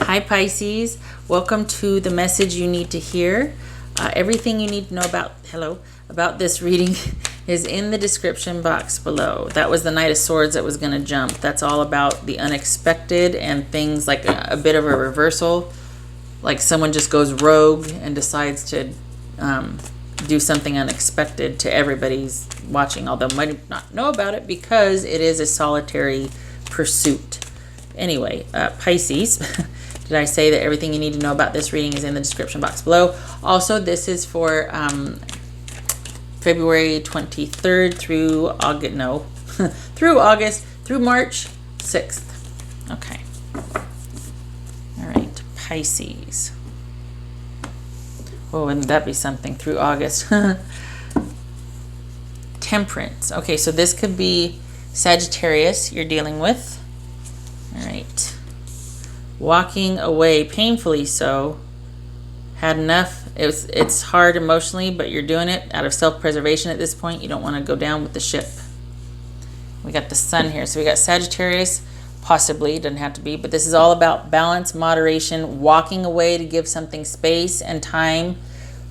Hi Pisces, welcome to the message you need to hear. Everything you need to know about this reading is in the description box below. That was the Knight of Swords that was going to jump. That's all about the unexpected and things like a bit of a reversal, like someone just goes rogue and decides to do something unexpected to everybody's watching, although might not know about it because it is a solitary pursuit. Anyway, Pisces, did I say that everything you need to know about this reading is in the description box below? Also, this is for February 23rd through August, through March 6th. Okay. All right, Pisces. Oh, wouldn't that be something, through August? Temperance. Okay, so this could be Sagittarius you're dealing with. All right. Walking away, painfully so. Had enough. It's hard emotionally, but you're doing it out of self-preservation at this point. You don't want to go down with the ship. We got the sun here. So we got Sagittarius, possibly, doesn't have to be, but this is all about balance, moderation, walking away to give something space and time,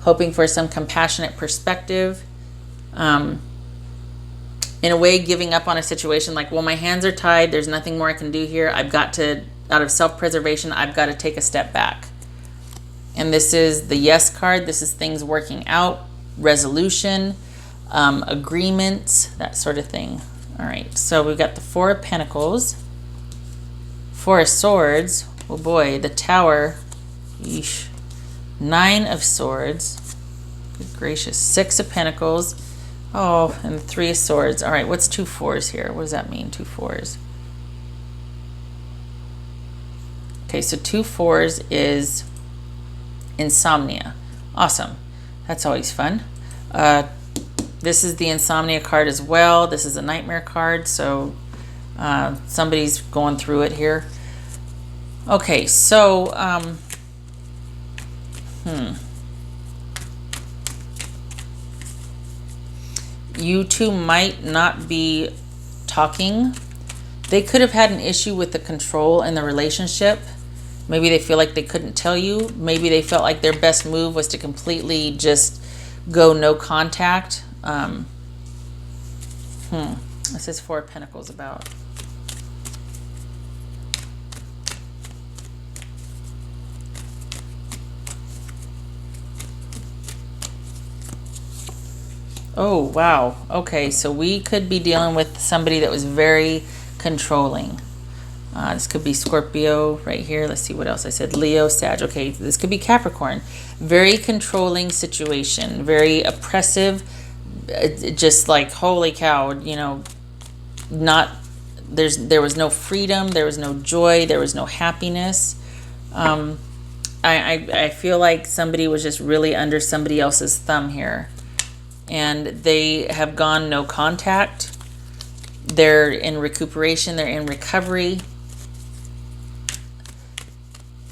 hoping for some compassionate perspective. In a way, giving up on a situation like, well, my hands are tied. There's nothing more I can do here. I've got to, out of self-preservation, I've got to take a step back. And this is the yes card. This is things working out, resolution, agreements, that sort of thing. All right, so we've got the Four of Pentacles, Four of Swords. Oh boy, the Tower. Yeesh. Nine of Swords. Good gracious. Six of Pentacles. Oh, and the Three of Swords. All right, what's two fours here? What does that mean, two fours? Okay, so two fours is insomnia. Awesome. That's always fun. This is the insomnia card as well. This is a nightmare card, so somebody's going through it here. Okay, so you two might not be talking. They could have had an issue with the control in the relationship. Maybe they feel like they couldn't tell you. Maybe they felt like their best move was to completely just go no contact. This is Four of Pentacles about. Oh, wow. Okay, so we could be dealing with somebody that was very controlling. This could be Scorpio right here. Let's see what else I said. Leo, Sag. Okay, this could be Capricorn. Very controlling situation. Very oppressive. Just like, holy cow, you know, there was no freedom. There was no joy. There was no happiness. I feel like somebody was just really under somebody else's thumb here. And they have gone no contact. They're in recuperation. They're in recovery.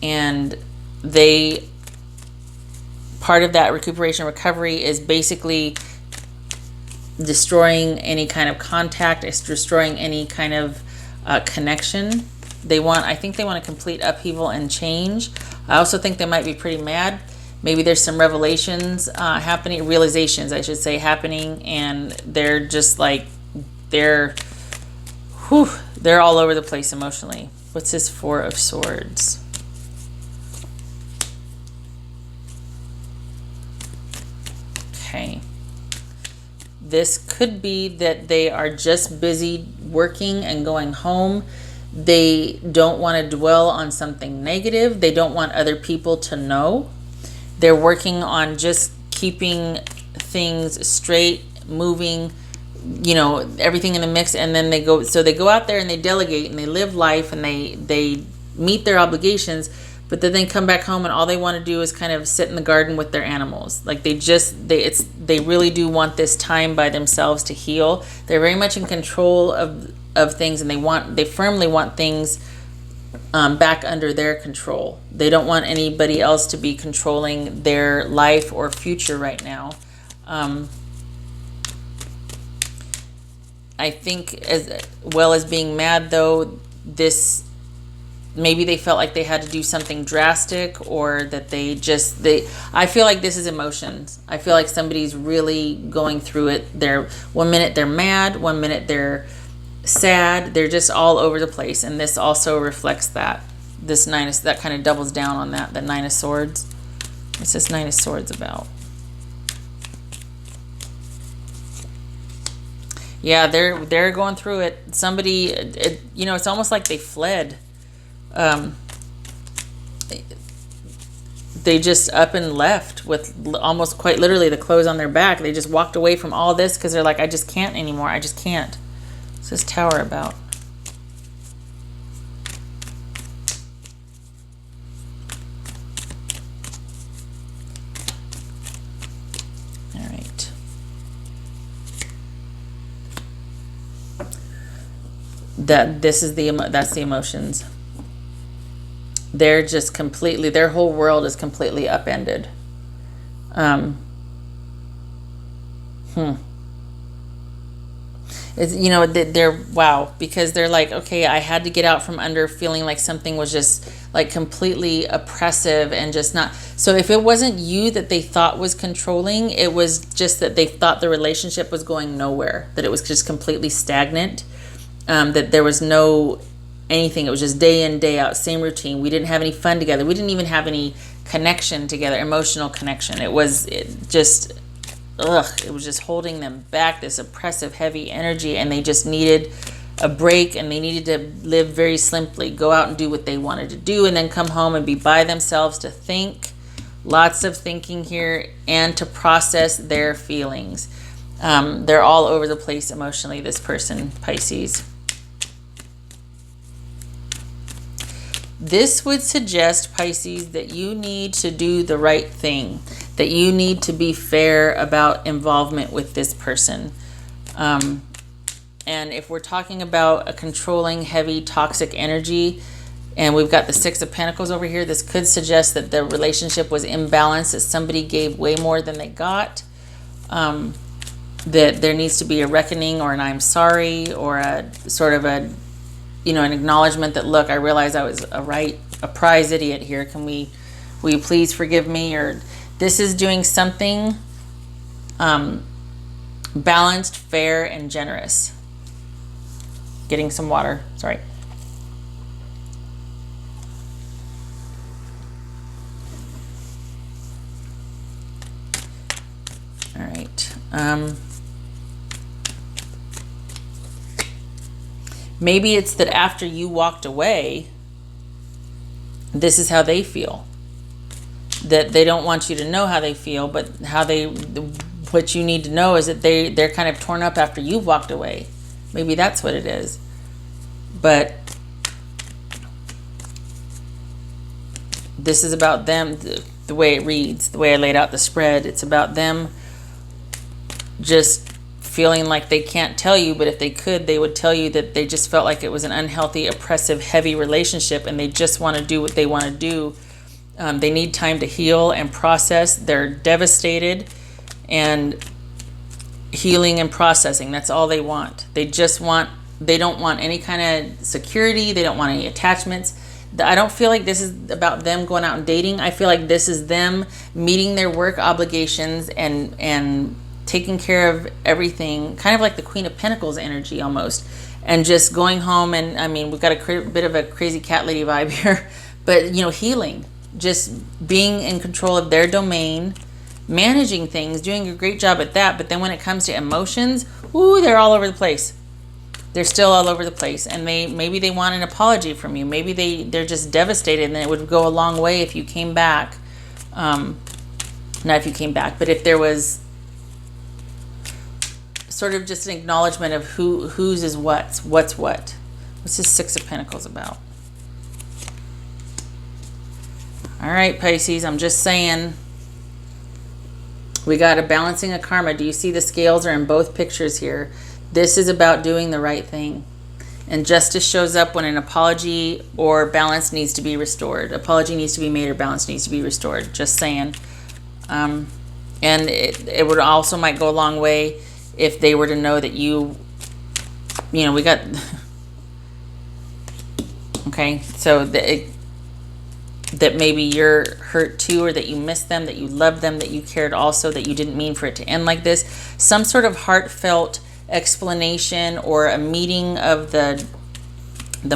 And part of that recuperation recovery is basically destroying any kind of contact. It's destroying any kind of connection. I think they want a complete upheaval and change. I also think they might be pretty mad. Maybe there's some revelations happening, realizations, I should say, happening, and they're just like, they're all over the place emotionally. What's this Four of Swords? Okay. This could be that they are just busy working and going home. They don't want to dwell on something negative. They don't want other people to know. They're working on just keeping things straight, moving, you know, everything in the mix. And then they go out there and they delegate and they live life and they meet their obligations, but then they come back home and all they want to do is kind of sit in the garden with their animals. Like they really do want this time by themselves to heal. They're very much in control of things, and they firmly want things back under their control. They don't want anybody else to be controlling their life or future right now. I think as well as being mad, though, this maybe they felt like they had to do something drastic, or that I feel like this is emotions. I feel like somebody's really going through it. One minute they're mad, one minute they're sad. They're just all over the place. And this also reflects that. This that kind of doubles down on that, the Nine of Swords. What's this Nine of Swords about? Yeah, they're going through it. Somebody, it's almost like they fled. They just up and left with almost quite literally the clothes on their back. They just walked away from all this because they're like, I just can't anymore. I just can't. What's this Tower about? All right. That's the emotions. They're just completely, their whole world is completely upended. It's, they're, wow, because they're like, okay, I had to get out from under feeling like something was just like completely oppressive and just not. So if it wasn't you that they thought was controlling, it was just that they thought the relationship was going nowhere, that it was just completely stagnant, that there was no anything. It was just day in, day out, same routine. We didn't have any fun together. We didn't even have any connection together, emotional connection. It was just holding them back, this oppressive, heavy energy, and they just needed a break, and they needed to live very simply, go out and do what they wanted to do, and then come home and be by themselves to think, lots of thinking here, and to process their feelings. They're all over the place emotionally, this person, Pisces. This would suggest, Pisces, that you need to do the right thing, that you need to be fair about involvement with this person. And if we're talking about a controlling, heavy, toxic energy, and we've got the Six of Pentacles over here, this could suggest that the relationship was imbalanced, that somebody gave way more than they got, that there needs to be a reckoning or an I'm sorry, or a sort of an acknowledgement that, look, I realize I was a prize idiot here. Will you please forgive me? Or this is doing something balanced, fair, and generous. Getting some water, sorry. All right. Maybe it's that after you walked away, this is how they feel. That they don't want you to know how they feel, but what you need to know is that they're kind of torn up after you've walked away. Maybe that's what it is. But this is about them, the way it reads, the way I laid out the spread. It's about them just feeling like they can't tell you, but if they could, they would tell you that they just felt like it was an unhealthy, oppressive, heavy relationship, and they just want to do what they want to do. They need time to heal and process. They're devastated, and healing and processing, that's all they want. They don't want any kind of security. They don't want any attachments. I don't feel like this is about them going out and dating. I feel like this is them meeting their work obligations and taking care of everything, kind of like the Queen of Pentacles energy almost, and just going home. And I mean, we've got a bit of a crazy cat lady vibe here, but healing, just being in control of their domain, managing things, doing a great job at that. But then when it comes to emotions, they're all over the place. They're still all over the place, and maybe they want an apology from you. Maybe they're just devastated, and it would go a long way if you came back. Not if you came back, but if there was sort of just an acknowledgement of whose is what's what. What's this Six of Pentacles about? All right, Pisces, I'm just saying. We got a balancing of karma. Do you see the scales are in both pictures here? This is about doing the right thing. And justice shows up when an apology or balance needs to be restored. Apology needs to be made or balance needs to be restored. Just saying. And it would also might go a long way if they were to know that we got Okay, so that maybe you're hurt too, or that you miss them, that you love them, that you cared also, that you didn't mean for it to end like this. Some sort of heartfelt explanation or a meeting of the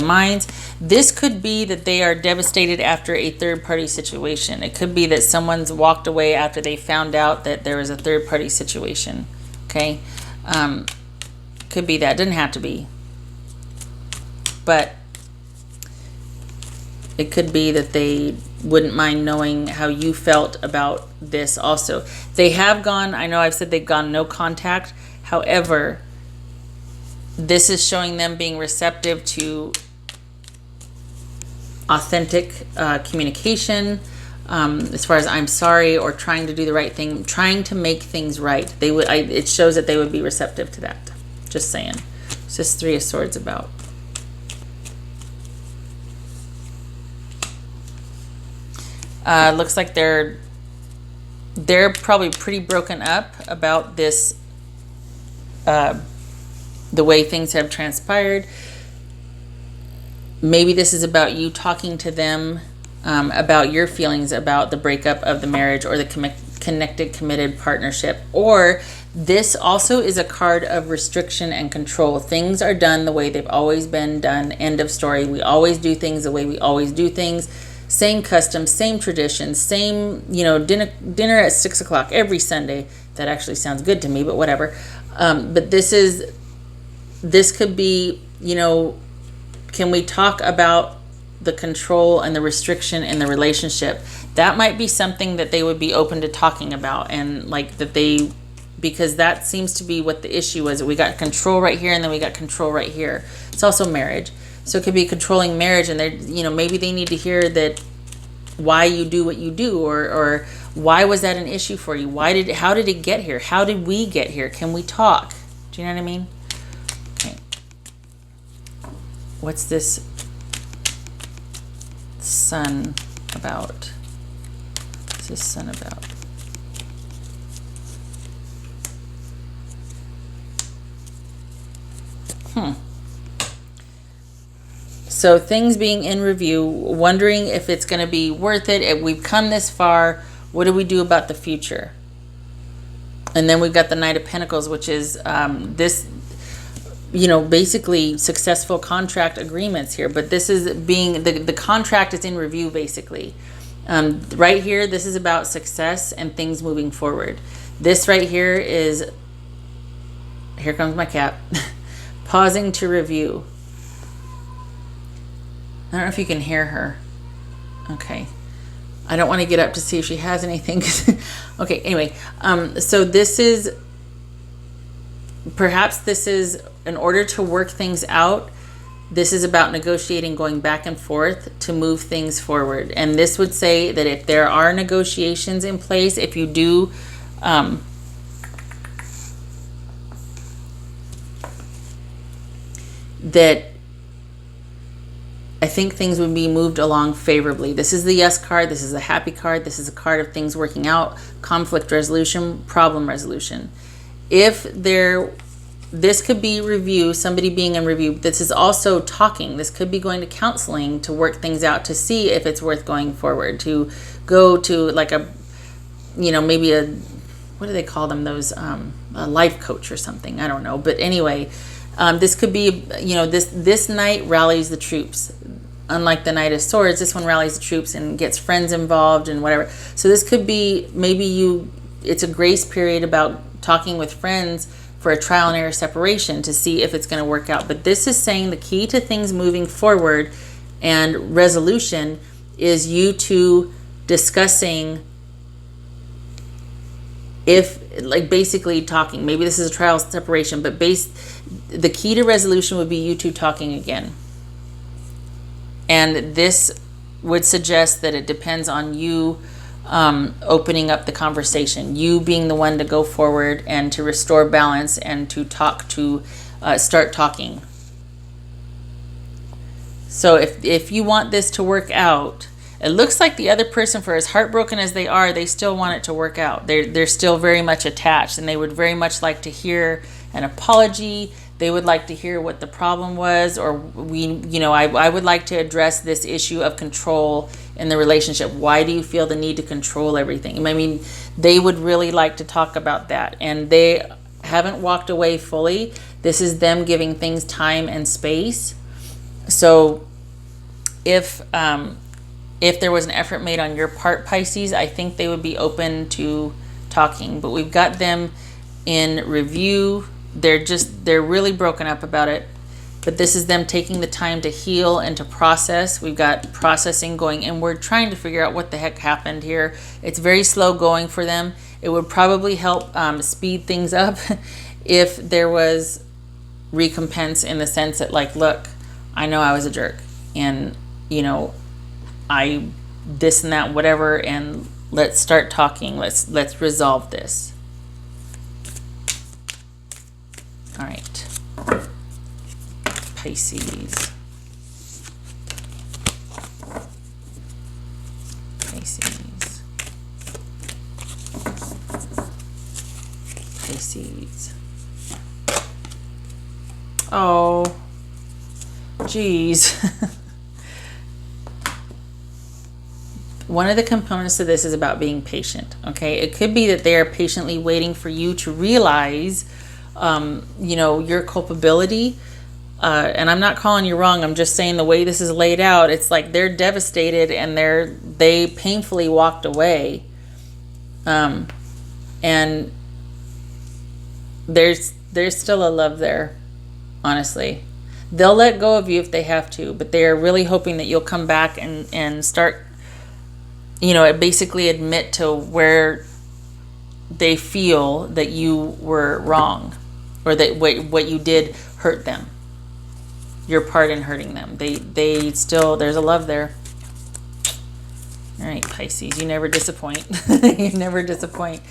minds. This could be that they are devastated after a third-party situation. It could be that someone's walked away after they found out that there was a third-party situation. Okay, could be that. Doesn't have to be, but it could be that they wouldn't mind knowing how you felt about this also. They have gone, I know I've said they've gone no contact. However, this is showing them being receptive to authentic communication, as far as I'm sorry, or trying to do the right thing, trying to make things right. They would. It shows that they would be receptive to that. Just saying. It's just Three of Swords about. Looks like they're probably pretty broken up about this, the way things have transpired. Maybe this is about you talking to them about your feelings about the breakup of the marriage or the connected, committed partnership. Or this also is a card of restriction and control. Things are done the way they've always been done. End of story. We always do things the way we always do things. Same customs, same traditions, same, dinner at 6 o'clock every Sunday. That actually sounds good to me, but whatever. But this could be, can we talk about the control and the restriction in the relationship? That might be something that they would be open to talking about, and because that seems to be what the issue was. We got control right here, and then we got control right here. It's also marriage. So it could be controlling marriage, and they're, maybe they need to hear that why you do what you do, or why was that an issue for you? How did it get here? How did we get here? Can we talk? Do you know what I mean? Okay. What's this Sun about? What's this Sun about? So things being in review, wondering if it's going to be worth it. If we've come this far, what do we do about the future? And then we've got the Knight of Pentacles, which is this, basically successful contract agreements here. But this is being, the contract is in review, basically. Right here, this is about success and things moving forward. This right here is, here comes my cat, pausing to review. I don't know if you can hear her. Okay. I don't want to get up to see if she has anything. Okay, anyway. So this is, perhaps this is, in order to work things out, this is about negotiating, going back and forth to move things forward. And this would say that if there are negotiations in place, if you do, that I think things would be moved along favorably. This is the Yes card. This is the Happy card. This is a card of things working out, conflict resolution, problem resolution. This could be review, somebody being in review. This is also talking. This could be going to counseling to work things out, to see if it's worth going forward, to go to like a, maybe a, what do they call them? Those, a life coach or something. I don't know. But anyway, this could be, this knight rallies the troops. Unlike the Knight of Swords, this one rallies the troops and gets friends involved and whatever. So this could be, maybe it's a grace period about talking with friends for a trial and error separation to see if it's going to work out. But this is saying the key to things moving forward and resolution is you two discussing, basically talking. Maybe this is a trial separation, but the key to resolution would be you two talking again. And this would suggest that it depends on you opening up the conversation, you being the one to go forward and to restore balance and to start talking. So if you want this to work out, it looks like the other person, for as heartbroken as they are, they still want it to work out. They're still very much attached, and they would very much like to hear an apology. They would like to hear what the problem was, or I would like to address this issue of control in the relationship. Why do you feel the need to control everything? I mean, they would really like to talk about that, and they haven't walked away fully. This is them giving things time and space. So if there was an effort made on your part, Pisces, I think they would be open to talking. But we've got them in review. They're really broken up about it. But this is them taking the time to heal and to process. We've got processing going inward, trying to figure out what the heck happened here. It's very slow going for them. It would probably help speed things up if there was recompense, in the sense that, like, look, I know I was a jerk, and I this and that, whatever, and let's start talking. Let's resolve this. All right, Pisces. Pisces. Oh, geez. One of the components to this is about being patient. Okay, it could be that they are patiently waiting for you to realize, your culpability. And I'm not calling you wrong. I'm just saying the way this is laid out, it's like they're devastated and they painfully walked away. And there's still a love there, honestly. They'll let go of you if they have to, but they are really hoping that you'll come back and start, basically admit to where they feel that you were wrong, or that what you did hurt them. Your part in hurting them. They still, there's a love there. All right, Pisces, you never disappoint. You never disappoint.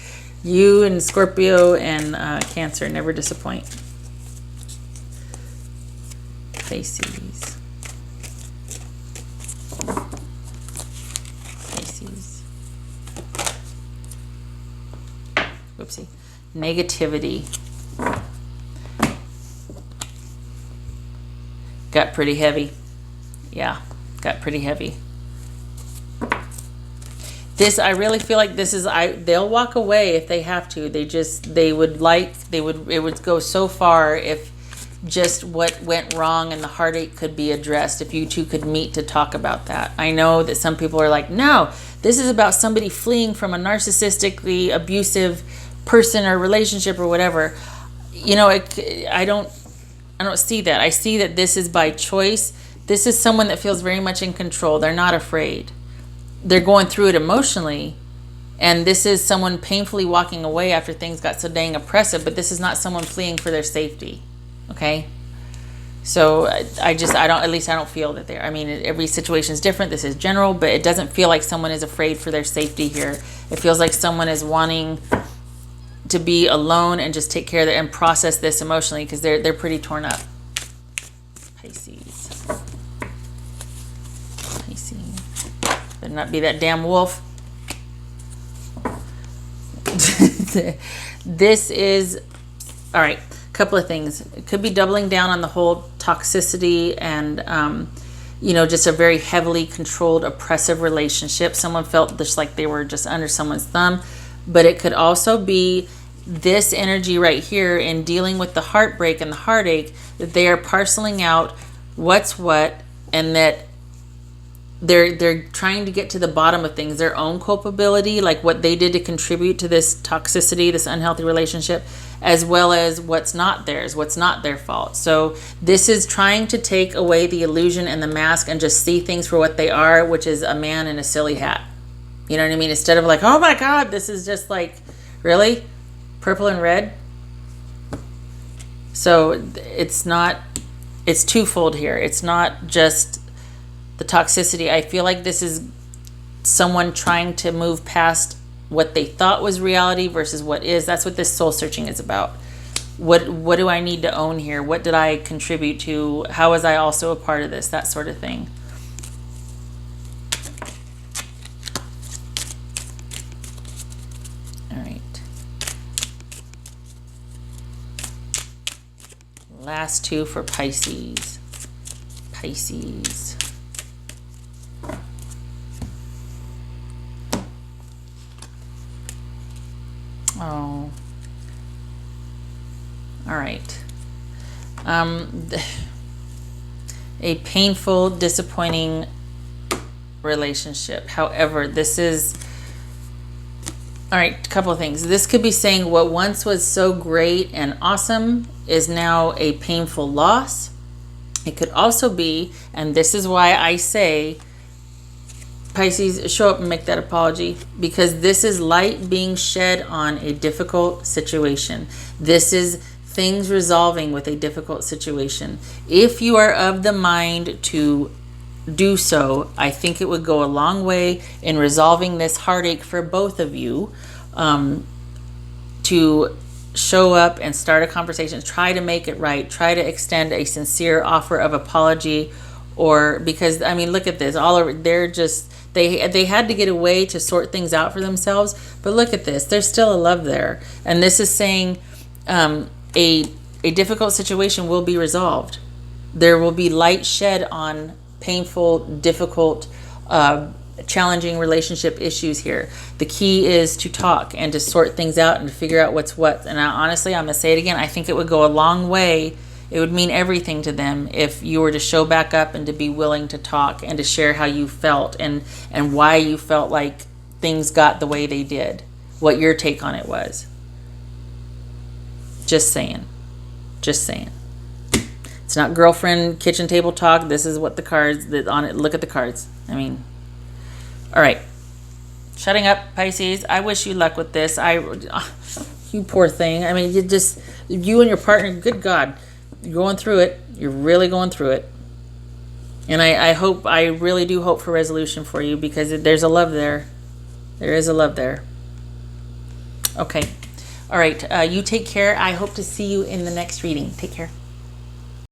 You and Scorpio and Cancer never disappoint. Pisces. Pisces. Whoopsie. Negativity. Got pretty heavy. Yeah, got pretty heavy. This, I really feel like this is, they'll walk away if they have to. It would go so far if just what went wrong and the heartache could be addressed, if you two could meet to talk about that. I know that some people are like, no, this is about somebody fleeing from a narcissistically abusive person or relationship or whatever. I don't see that. I see that this is by choice. This is someone that feels very much in control. They're not afraid. They're going through it emotionally. And this is someone painfully walking away after things got so dang oppressive. But this is not someone fleeing for their safety. Okay? So I don't feel that they're, every situation is different. This is general. But it doesn't feel like someone is afraid for their safety here. It feels like someone is wanting to be alone and just take care of it and process this emotionally, because they're pretty torn up. Pisces. Better not be that damn wolf. This is, all right, a couple of things. It could be doubling down on the whole toxicity and just a very heavily controlled, oppressive relationship. Someone felt just like they were just under someone's thumb. But it could also be this energy right here in dealing with the heartbreak and the heartache, that they are parceling out what's what, and that they're trying to get to the bottom of things, their own culpability, like what they did to contribute to this toxicity, this unhealthy relationship, as well as what's not theirs, what's not their fault. So this is trying to take away the illusion and the mask and just see things for what they are, which is a man in a silly hat. You know what I mean? Instead of like, oh my God, this is just like, really? Purple and red? So it's twofold here. It's not just the toxicity. I feel like this is someone trying to move past what they thought was reality versus what is. That's what this soul searching is about. What do I need to own here? What did I contribute to? How was I also a part of this? That sort of thing. Last two for Pisces. Pisces. Oh. All right. A painful, disappointing relationship. However, this is, all right, a couple of things. This could be saying what once was so great and awesome is now a painful loss. It could also be, and this is why I say, Pisces, show up and make that apology, because this is light being shed on a difficult situation. This is things resolving with a difficult situation. If you are of the mind to do so, I think it would go a long way in resolving this heartache for both of you, to show up and start a conversation, try to make it right, try to extend a sincere offer of apology, or because, I mean, look at this, they're just, they had to get away to sort things out for themselves, but look at this, there's still a love there. And this is saying a difficult situation will be resolved. There will be light shed on painful, difficult, challenging relationship issues here. The key is to talk and to sort things out and to figure out what's what. And honestly, I'm going to say it again, I think it would go a long way. It would mean everything to them if you were to show back up and to be willing to talk and to share how you felt and why you felt like things got the way they did, what your take on it was. Just saying. Just saying. It's not girlfriend kitchen table talk. This is what the cards that on it. Look at the cards. I mean, all right. Shutting up, Pisces. I wish you luck with this. You poor thing. I mean, you and your partner, good God, you're going through it. You're really going through it. And I really do hope for resolution for you, because there's a love there. There is a love there. Okay. All right. You take care. I hope to see you in the next reading. Take care.